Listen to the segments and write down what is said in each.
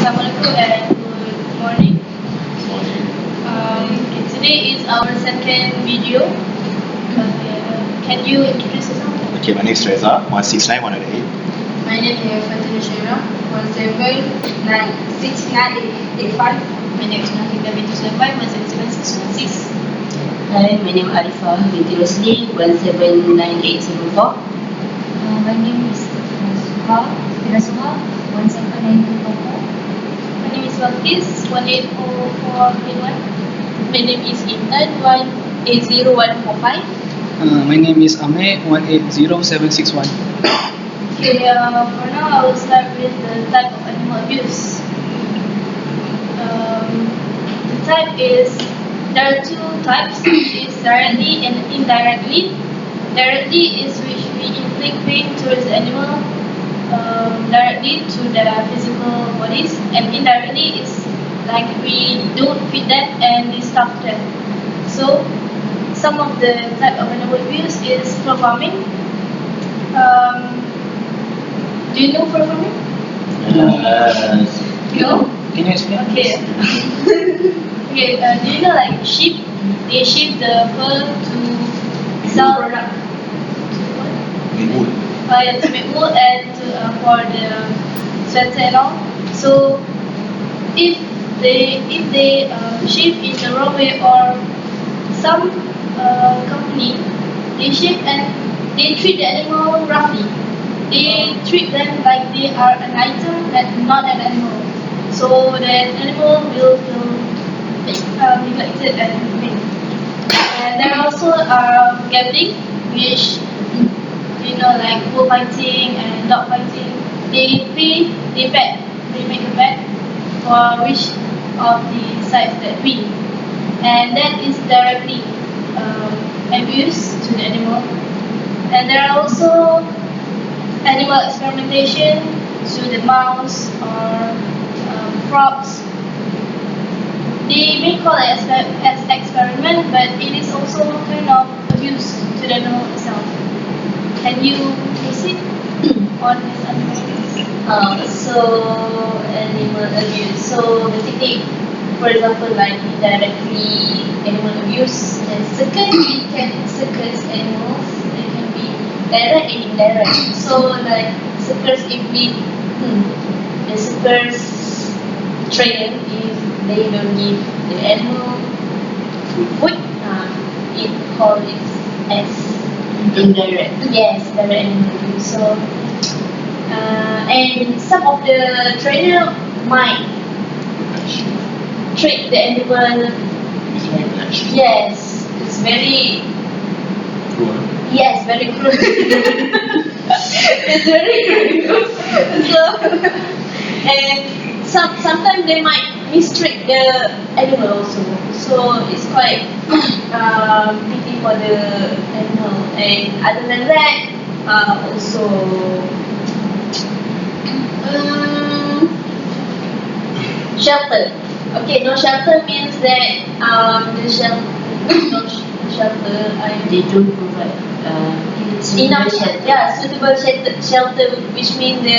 Assalamualaikum and good morning. Today is our second video. Can you introduce yourself? Okay, my name is Reza, 169108. My name is Fatina Shaira, 1796985. My name is Nafika binti Sulaiman, 1771616. Hi, my name is Arifah binti Rosli, 179874. My name is Suha, 17924. My name is Balkis, 180481. My name is Intan, 180145. My name is Ame, 180761. Okay, for now I will start with the type of animal abuse. The type is, there are two types, which is directly and indirectly. Directly is which we inflict pain towards the animal directly to their physical bodies, and indirectly is like we don't feed them and we starve them. So some of the type of animal abuse is fur farming. Do you know fur farming? No? Can you explain? Okay. Okay, do you know like sheep? They sheep the fur to sell product. Wool. Yeah, to make wool and to, for the sweater and all. So if they sheep in the wrong way, or some company they sheep and they treat the animal roughly. They treat them like they are an item that not an animal. So the animal will feel neglected and pain. And there are also gambling, which like bull fighting and dog fighting. They bet, they make a bet for which of the sides that win, and that is directly abuse to the animal. And there are also animal experimentation to the mouse or frogs. They may call it as experiment, but it is also kind of abuse to the animal itself. Can you proceed on this animal abuse? Animal abuse. So basically, for example, like indirectly animal abuse, and second, we can circus animals. They can be direct and indirect. So like circus, if we the circus trainer, if they don't give the animal food, it called it as indirect. Yes, direct animal abuse. So and some of the trainer might treat the animal. Yes, it's very. Cruel. Yes, very cruel. It's very cruel. So, and sometimes they might mistreat the animal also. So it's quite pity for the animal. And other than that, also shelter. Okay, no shelter means that the shelter. They don't provide enough shelter. Yeah, suitable shelter, which means the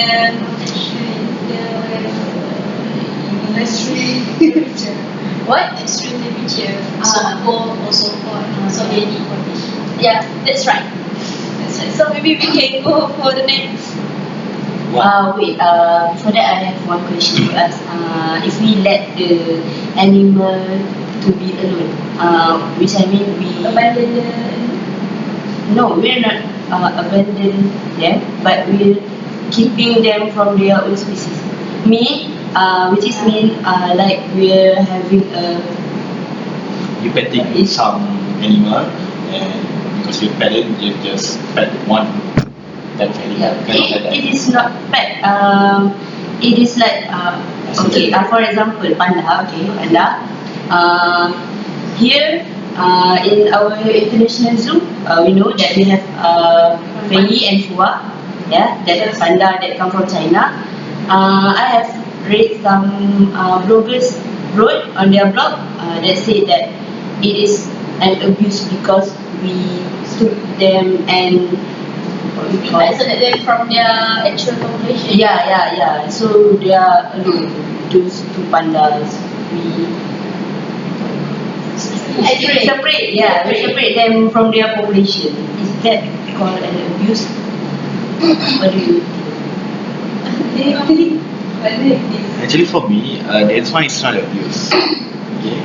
Extreme temperature. what? Extreme temperature. So cold, also hot. So they need protection. Yeah, that's right. That's right. So maybe we can go for the next. Wait. Before that, I have one question to ask. If we let the animal to be alone, which I mean we Abandon the no, we're not abandon them, but we're keeping them from their own species. Which is mean like we're having a. You petting some animal, and because you pet it, you just pet one type of animal. Cannot like that. It is not pet. It is like okay. For example, panda. Okay, panda. Here in our international zoo, we know that we have Fei and Fua. Yeah, that panda that come from China. I have read some bloggers wrote on their blog that say that it is an abuse because we took them and isolate them from their actual population. yeah. So they are alone. those two pandas, we separate, yeah, we separate them from their population. Is that called an abuse? What do you think? Actually, for me, that's why it's not abuse. Okay.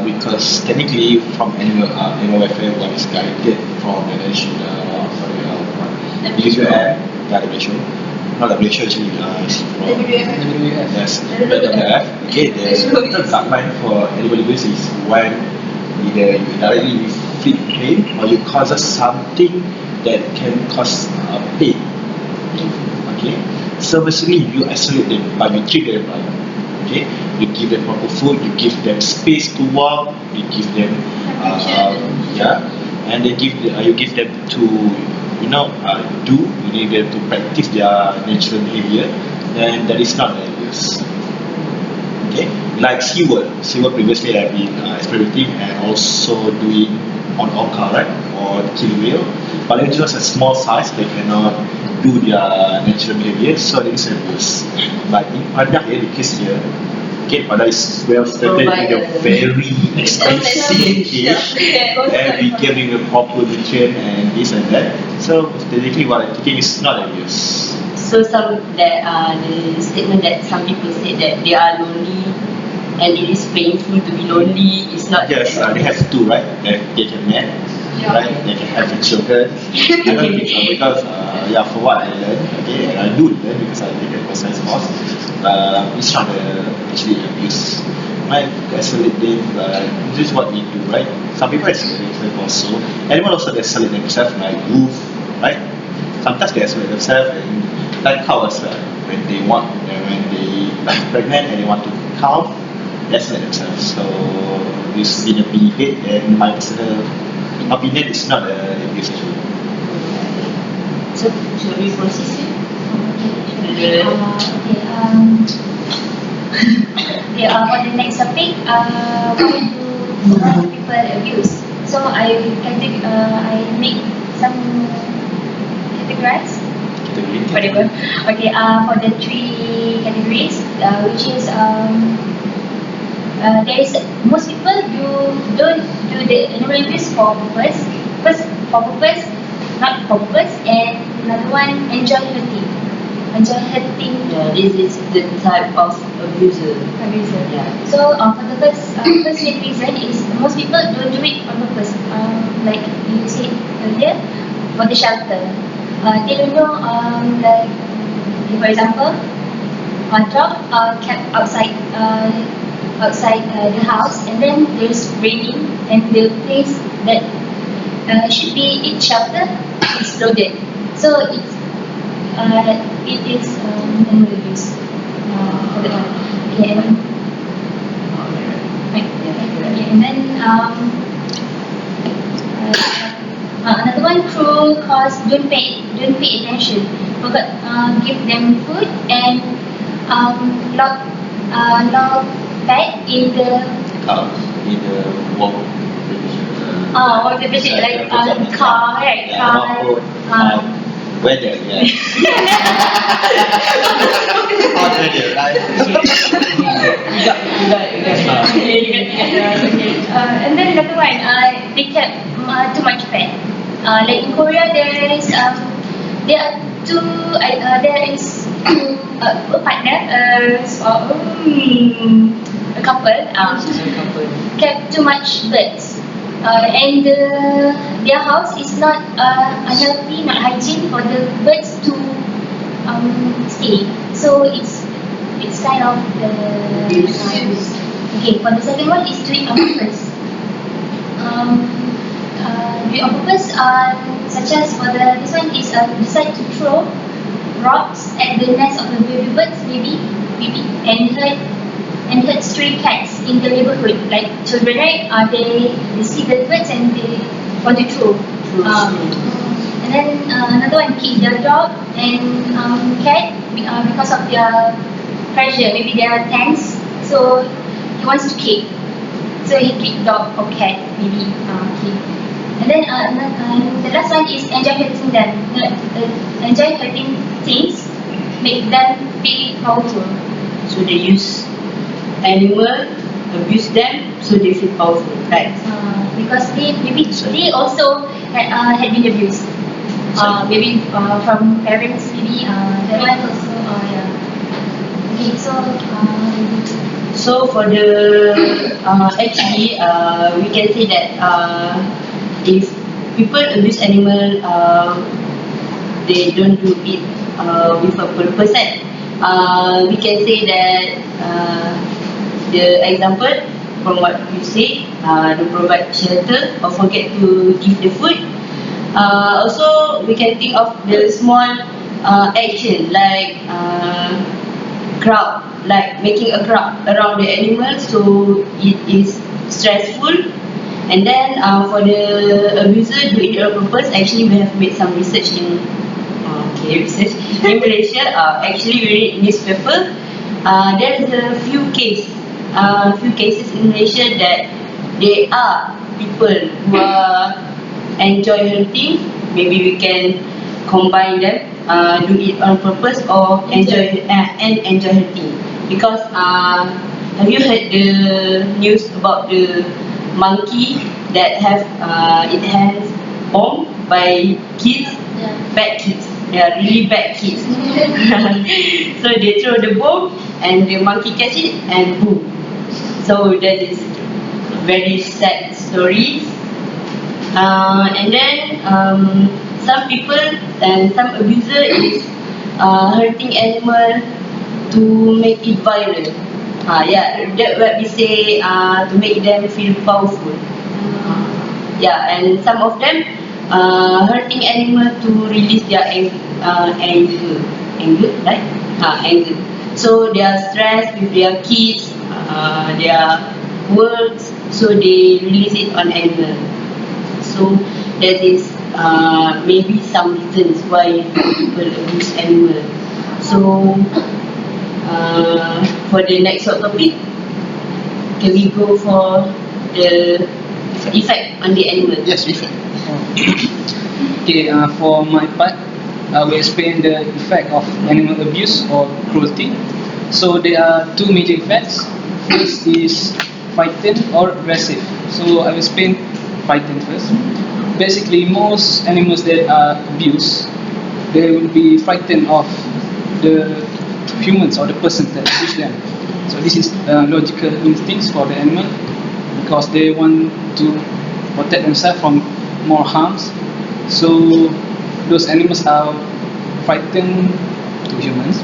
Because technically, from animal welfare, what is guided from the national, WWF, yeah, WHO, not WHO actually, it's from WWF. yes, WWF. Okay, the guideline for animal abuse is when either you directly inflict pain or you cause us something that can cause pain. Okay, so basically you isolate them, but you treat them right. Okay, you give them proper food, you give them space to walk, you give them yeah, and you give them to you need them to practice their natural behavior, and that is not an abuse. Okay, like SeaWorld previously have been experimenting and also doing on orca, right, or kill whale, but it's just a small size, they cannot do their natural behavior, so it is abuse. But in Padang here, the case here, okay, Padang is well started in a very expensive cage, and we giving a proper nutrient and this and that. So technically, what I'm thinking is not abuse. So the statement that some people say that they are lonely and it is painful to be lonely is not. Yes, they have two, right? They can marry, right? They can have children. I don't think so because, for what I learned, okay, and I do learn because I take a personal course, it's not actually abuse. Right? Isolate them, this is what we do, right? Some people isolate themselves also. Anyone also isolate themselves, like wolf, right? Sometimes they isolate themselves, and like cows, when they pregnant and they want to calve, they isolate themselves. So this in a debate, and my personal opinion is not abuse. So should we proceed? For the next topic, why do people abuse? So I make some categories, whatever. Okay, for the three categories, which is there is most people don't do the animal abuse for purpose. First, for purpose, not for purpose, and another one enjoy hurting. Enjoy hurting. Yeah, this is the type of abuser. Yeah. So for the first main reason is most people don't do it on purpose. Like you said earlier, for the shelter. They don't know like for example, a dog kept outside the house, and then there's raining, and the place that should be its shelter is flooded. So it is animal abuse for the dog. Okay, and then another one, cruel cause don't pay attention. Forgot give them food and lock back in the In the walk. what the vision like car, right? Weather, yeah. Hot weather, right? And then another one, they kept too much pet. Like in Korea, there is two partners or a couple kept too much birds. And their house is not unhealthy, not hygiene for the birds to stay. So it's kind of the okay. For the second one is doing on purpose. Doing on purpose, such as for this one is decide to throw rocks at the nest of the baby birds, maybe, and hurt stray cats in the neighborhood. Like children, right? They see the birds and they want to throw. And then another one, kick their dog and cat because of their pressure. Maybe they are tense, so he wants to kick. So he kick dog or cat, maybe kick. And then the last one is enjoy hurting them. Enjoy hurting things, make them feel powerful. So they use animal, abuse them, so they feel powerful, right? Because they also had been abused. Maybe from parents, maybe that one also. Yeah. Okay, so So for the actually we can say that if people abuse animal, they don't do it with a purpose. We can say that the example from what you say, don't provide shelter or forget to give the food. Also, we can think of the small action like crowd, like making a crowd around the animal, so it is stressful. And then for the abuser do it on purpose, actually we have made some research in research in Malaysia. Actually we read newspaper. There is a few cases in Malaysia that there are people who are enjoy hunting. Maybe we can combine them, do it on purpose or enjoy hunting. Because have you heard the news about the monkey that have it has bombed by kids, bad kids. They are really bad kids. So they throw the bomb and the monkey catch it and boom. So that is very sad story. And then some people and some abuser is hurting animal to make it violent. That what we say to make them feel powerful. And some of them hurting animal to release their anger, right? Anger. So they are stressed with their kids, their works, so they release it on animal. So that is maybe some reasons why people abuse animal. So for the next topic, can we go for the effect on the animal? Yes, effect. Okay, for my part, I will explain the effect of animal abuse or cruelty. So there are two major effects. First is frightened or aggressive. So I will explain frightened first. Basically, most animals that are abused, they will be frightened of the humans or the persons that abuse them. So this is logical instincts for the animal because they want to protect themselves from more harms. So those animals are frightened to humans,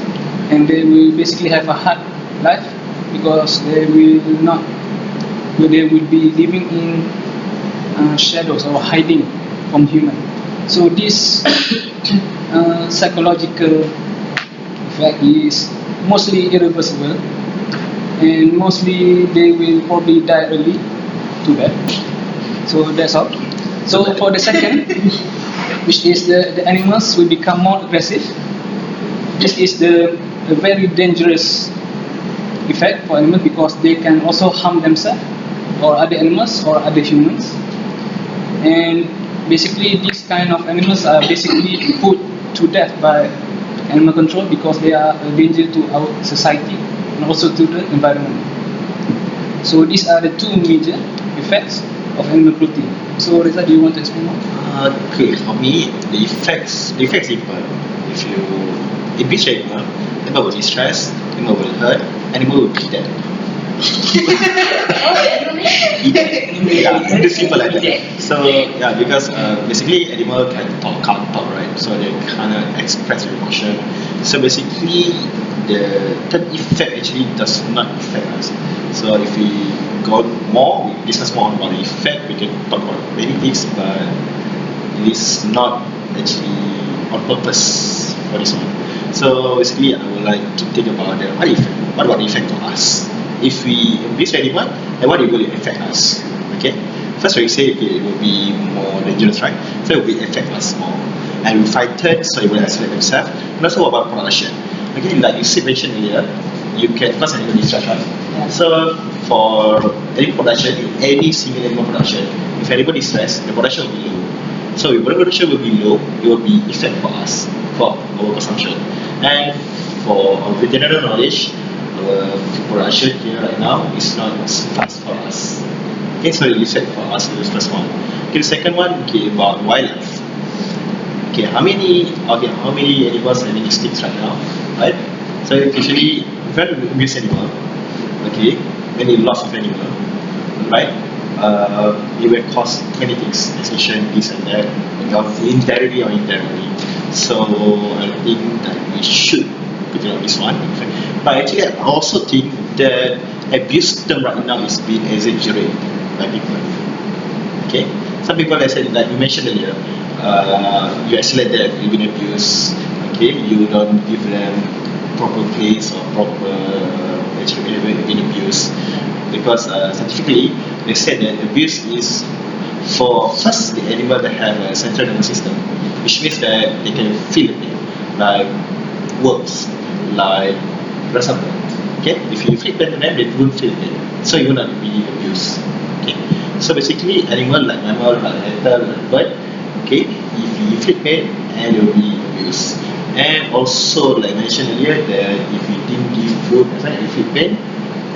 and they will basically have a hard life because they will be living in shadows or hiding from human. So this psychological effect is mostly irreversible, and mostly they will probably die early. Too bad. So that's all. So for the second, which is the animals will become more aggressive. This is a very dangerous effect for animals because they can also harm themselves or other animals or other humans. And basically these kind of animals are basically put to death by animal control because they are a danger to our society and also to the environment. So these are the two major effects of animal cruelty. So Reza, do you want to explain more? Okay, for me, the effects simple. If you abuse animal will be stressed, animal will hurt, animal will be dead. It's simple like that. So because basically animal can't talk, right? So they cannot express emotion. So basically the third effect actually does not affect us. So if we discuss more about the effect, we can talk about many things, but it is not actually on purpose for this one. So basically I would like to think about what about the effect on us? If we abuse animal, then what it will affect us? Okay. First we say it will be more dangerous, right? So it will affect us more. And we frightened, so it will isolate themselves. And also about production. Okay, like you mentioned earlier, you can cause animal distress, right? Yeah. So for any production, any single animal production, if animal distress, the production will be low. So if production will be low, it will be effect for us, for our consumption. And for the general knowledge, our production here right now is not fast for us. Okay, so you said for us it was first one. Okay, the second one, okay, about wildlife. Okay, how many animals are in extinct right now, right? So usually when you abuse animal, okay, when you loss of animal, right? It will cause many things, extinction, this and that, indirectly or indirectly. So I think that we should put it on this one. But actually, I also think that abuse term right now is being exaggerated by people. Okay, some people, I said, like you mentioned earlier, you isolate them, you've been abused. Okay, you don't give them proper place or proper actually been abused, because scientifically they said that abuse is for first the animal that have a central nervous system, which means that they can feel the pain, like wolves, like grasshopper. Okay, if you inflict pain to them, they won't feel pain, so you will not be abused. Okay, so basically animal like mammal, like turtle, like bird. Okay, if you inflict pain, and they will be abused. And also, like I mentioned earlier, that if you didn't give food, right, you feel pain,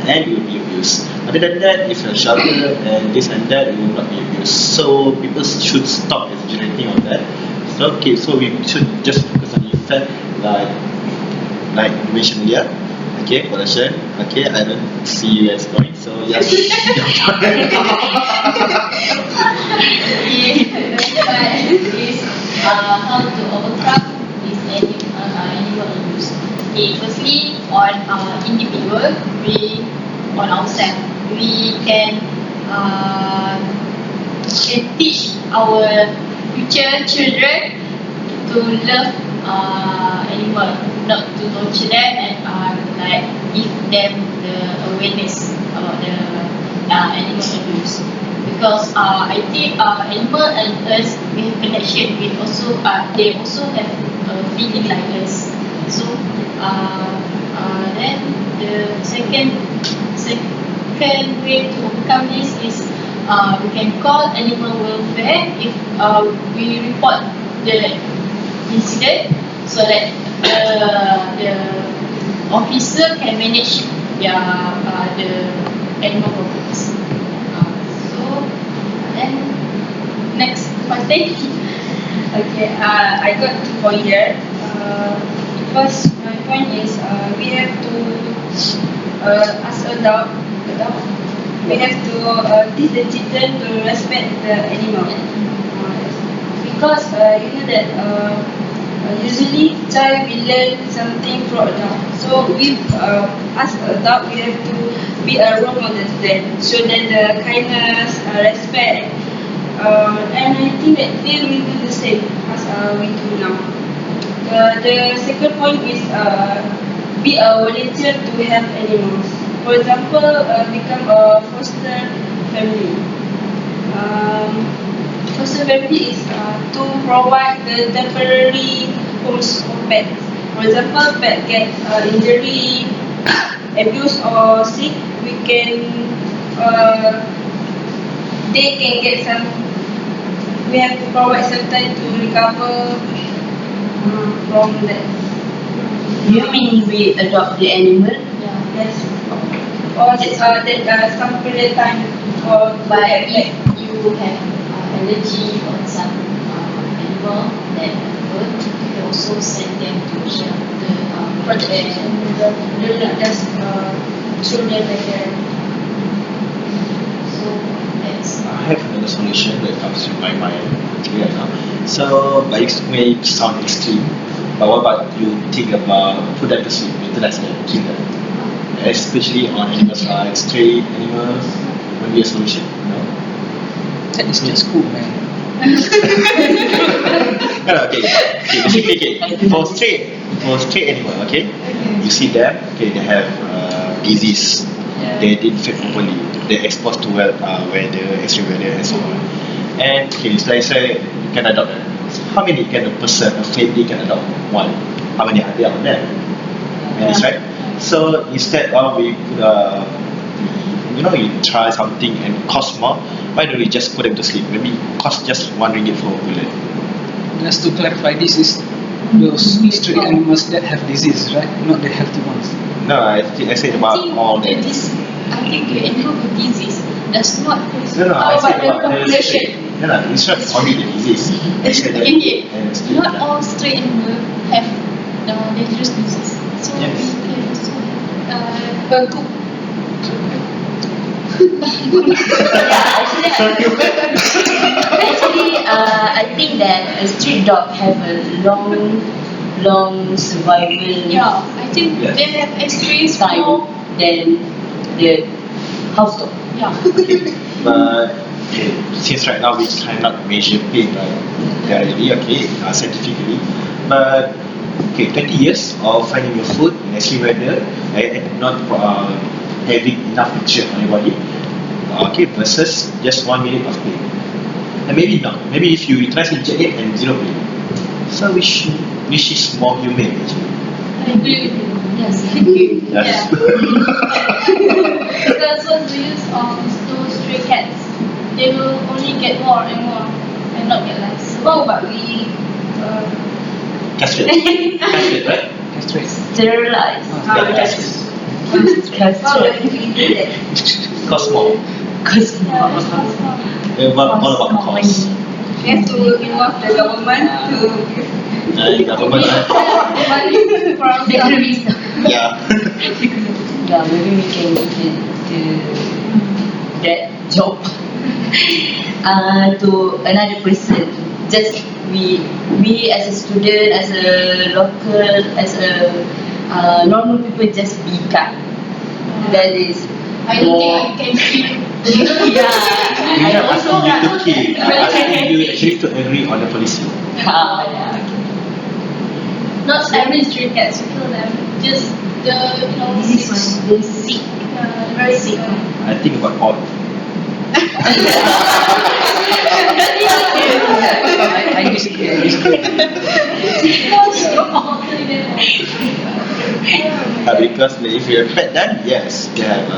and you will be abused. Other than that, if you're shelter and this and that, you will not be abused. So people should stop exaggerating on that. So okay, so we should just focus on the effect, like you mentioned earlier. Okay, production. Okay, I don't see you guys going, so yes. Is how to overcome this animal abuse. Okay, firstly on individual, we on ourselves, we can teach our future children to love animal, not to torture them, and like give them the awareness about the animal abuse. Because I think animal and us, we have connection. We also they also have feeling like us. So then the second way to overcome this is we can call animal welfare if we report the incident, so that the officer can manage their the animal problems. Then next thing, okay, I got 2 points here. First, my point is we have to as adult, we have to teach the children to respect the animal, because you know that usually child will learn something from adult. So with as adult, we have to be a role model to them, show them the kindness, respect, and I think that they will do the same as we do now. The second point is be a volunteer to help animals. For example, become a foster family. Foster family is to provide the temporary homes for pets. For example, pet get injury, abuse or sick, we can they can get some. We have to provide some time to recover from that. You mean we adopt the animal? Yeah. Yes. Or that some period time for But if you have allergy on some animal that hurt, you can also send them to shelter protection. do not just throw them like that. So that's I have another solution that comes to my mind right now. So, but it may sound extreme, but what about you think about put them to sleep, euthanize them, kill them? Especially on animals like stray animals, would be a solution, you know? That is just cool, man. No, okay. Basically, okay. For stray animal, okay, you see them, okay, they have disease, they didn't fit properly, they're exposed to weather, extreme weather, and so on. And okay, it's like say you can adopt them. How many can a person, a family can adopt? One. How many are there on there? Many, right? So instead of we could, you try something and cost more. Why don't we just put them to sleep? Maybe cost just RM1 for a bullet. Just to clarify, this is those stray animals that have disease, right? Not the healthy ones. No, I said about all that. I think the animal with disease does not. No, I How said about about the population? No, it's not only the disease. I said that. Indeed, and it's not all stray animals have the dangerous disease. So Yes. we can also Bangkok. Actually, I think that a street dog have a long survival Yeah, I think Yes. they have experience time more. than the house dog. Yeah. But okay, since right now we cannot measure pain directly, okay, scientifically. But okay, 20 years of finding your food in extreme weather and not having enough picture on your body, okay, versus just 1 minute of pain. And maybe not. Maybe if you try to inject it and 0 pain. So which is more humane actually? I agree with you. Yes. Yes. Because what's the use of those stray cats? They will only get more and more and not get less. How about we Castrate. Castrate, right? Sterilize. Yeah, castrate. how do Castrate. we do that? Cost more. Cause All about cost. We have to involve the government to The government. money for ourselves. Yeah. yeah, maybe we can do that job to another person. Just we as a student, as a local, as a normal people, just be kind. That is I don't think I can feel. yeah. We're not asking you to kill. I'm asking you actually to agree on the policy. Yeah. Not every stray cats you kill them. Just the This is sick. one sick. Very sick. I think about all. I disagree. I disagree. Because if you have pet then yes, they have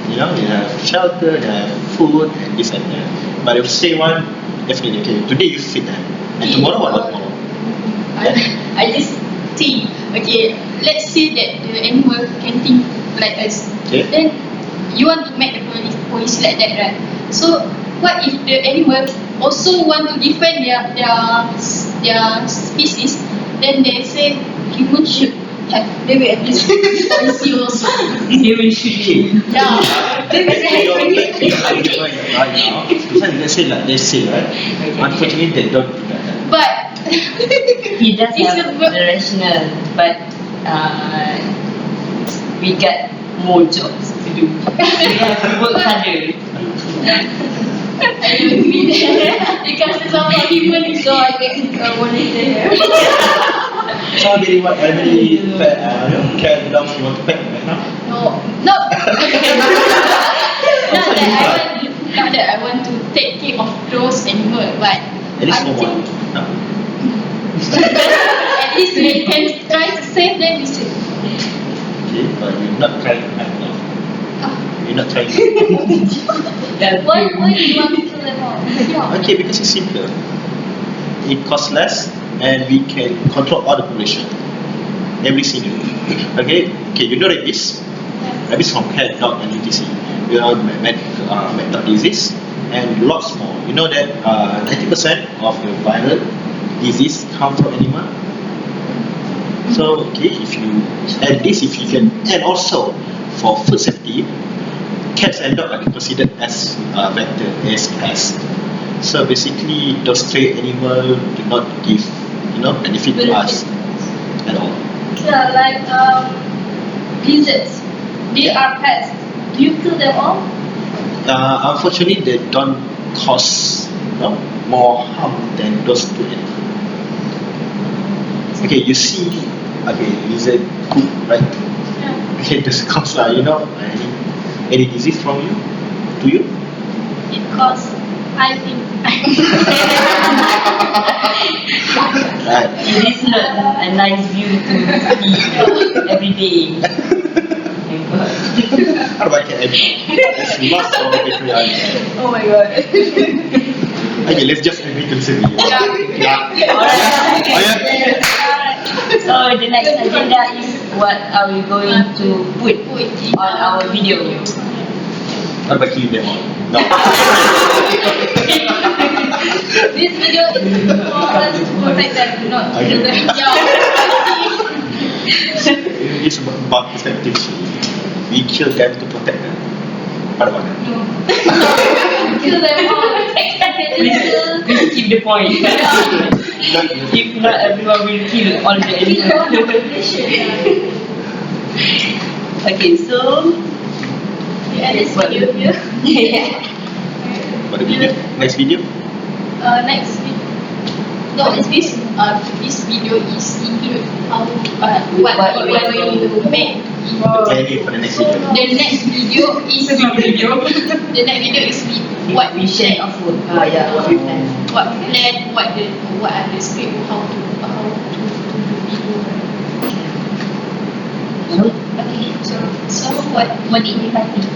they have shelter, they have food and this and that. But if stay one, definitely okay. Today you feed them, and tomorrow what tomorrow? I just think, okay, let's say that the animal can think like us. Okay. Then you want to make the policy like that, right? So what if the animal also want to defend their species? Then they say humans should have maybe at least policy also. They will shoot you. Yeah. Let's say like they say right. Unfortunately, they don't do that. But He does It's have a the rational, but we got more jobs to do. We have to work harder. I don't agree there because it's all about human, so I get volunteer. So how many pet cat dogs you want to pet right now? No. Not that I want to take care of those animals, but At least I for one. think No. at least we can try to save them. We save. Okay, but you're not trying enough. You're not trying. Why do you want to kill them all? Yeah. Okay, because it's simpler. It costs less, and we can control all the population. Every single. Okay, you know rabies. Rabies from cat, dog, and etc. You know dog disease, and lots more. You know that 90% of the viral disease come from animal. So okay, if you add this, if you can, and also for food safety, cats and dogs are considered as vector, as pests. So basically, those stray animals do not give benefit to us at all. Yeah, like lizards. They are pests. Do you kill them all? Unfortunately, they don't cause more harm than those two animals. Okay, you see, lizard poop, right? Yeah. Okay, this cause any disease from you, to you? It costs, I think. Right. It is not a nice view to see every day. How about cat and dog? There's lots of battery on there. Oh my god. Okay, let's just agree to disagree. Yeah. Yeah. So the next agenda is what are we going to put in on our video. What about killing them all? No. This video is for us to protect them, not to kill them. It's about perspective. We kill them to protect them. Pada mana? Kill them all. Please keep the point. If not, everyone will kill all the animals. Okay, so You end this video here. What the video? Next video? Next video. No, it's this video is include how what we are going to make. Planning for the next video. The next video is the next video is what we share of food. what we plan. What we plan, what are the script, how to do video. Okay, so what did you party?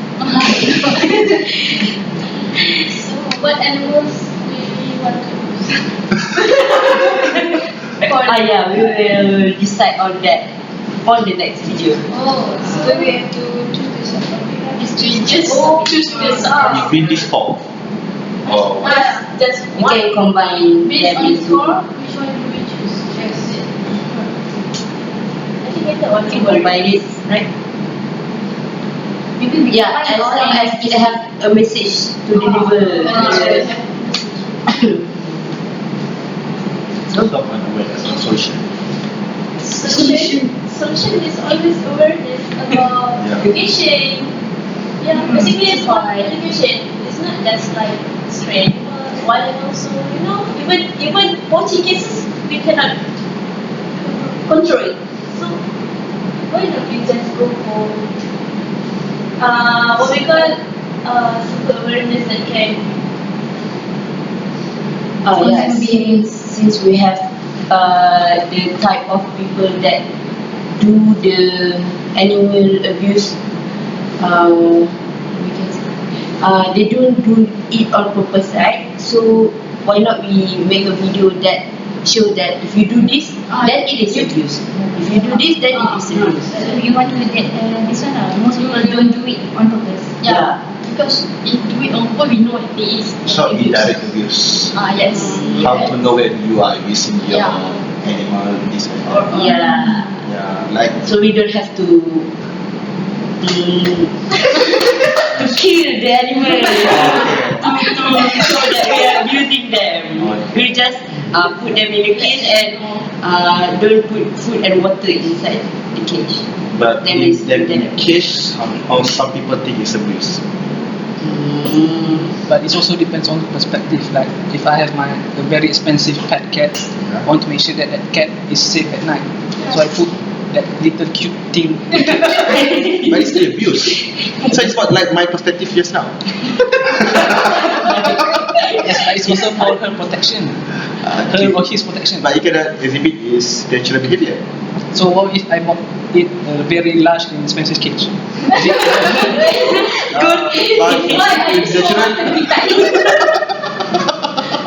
so what animals do we want to use? We will decide on that on the next video. Oh, so we have to choose the song. We just choose the song. Between these four. Oh. Just We can combine based them on into. score, which one do we choose? Yes. I think later on We can combine it, right? Maybe we Yeah, as long as it have a message to deliver. So talk on awareness on social. Solution is always awareness about Yeah. education. Yeah, basically it's about education. It's not just like stray animals, wild animals. So even poaching cases we cannot control it. So why not we just go for what we call simple awareness that can Since we have the type of people that do the animal abuse, we can say, they don't do it on purpose, right? So why not we make a video that show that if you do this, then it is abuse. If you do this, then it is abuse. So you want to get this one most people don't do it on purpose. Yeah. Because if we on purpose, we know there is So indirect abuse. yes. How to know when you are abusing your Yeah. animal, this and that. Yeah. Yeah, like So we don't have to to kill the animal to show that we are abusing them. We just put them in a cage and don't put food and water inside the cage. but Then in it's that then- case, how some people think it's abuse. But it also depends on the perspective. Like if I have a very expensive pet cat, I want to make sure that that cat is safe at night. So I put that little cute thing. But it's still abuse. So it's not like my perspective just now. Yes, but it's also for her protection, her or his protection. But you cannot exhibit his natural behavior. So what if I bought it a very large and expensive cage? But it's natural.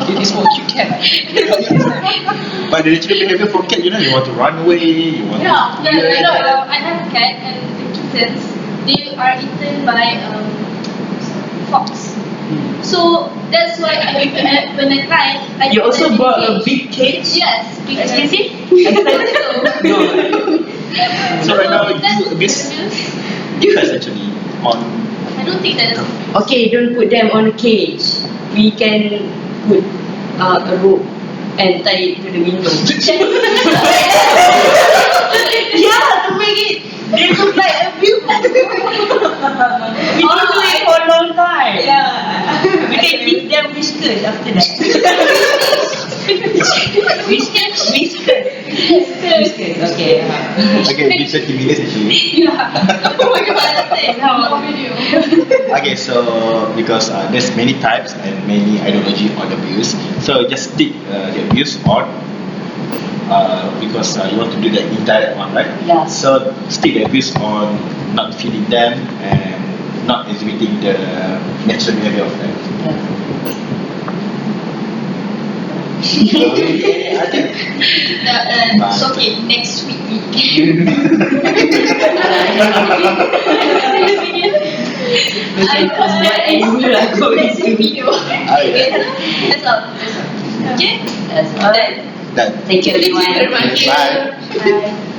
It is for cute cat. But the natural behavior for cat, you want to run away, you want to. I have a cat and the kittens. They are eaten by fox. So that's why when I tried, I You also put them in bought a cage. big cage? Yes, because Expensive? So right now you abuse because actually on. I don't think that is. Okay, don't put them on a cage. We can put a rope and tie it to the window. Yeah, to make it they look like abuse. We didn't do it for a long time. Yeah. We can give them whiskers after that. Whiskers. Okay. Okay, be 30 minutes actually. Oh my god, that's no video. Okay, so because there's many types and many ideology on abuse, so just stick the abuse on because you want to do the indirect one, right? Yeah. So stick the abuse on not feeding them and not exhibiting the natural behavior of them. Okay, I think. It's okay, next week we Because what animal are going next to be? video. Okay. That's all. Okay. That's all. Done. Thank you everyone. Thank you very much. Bye. Bye.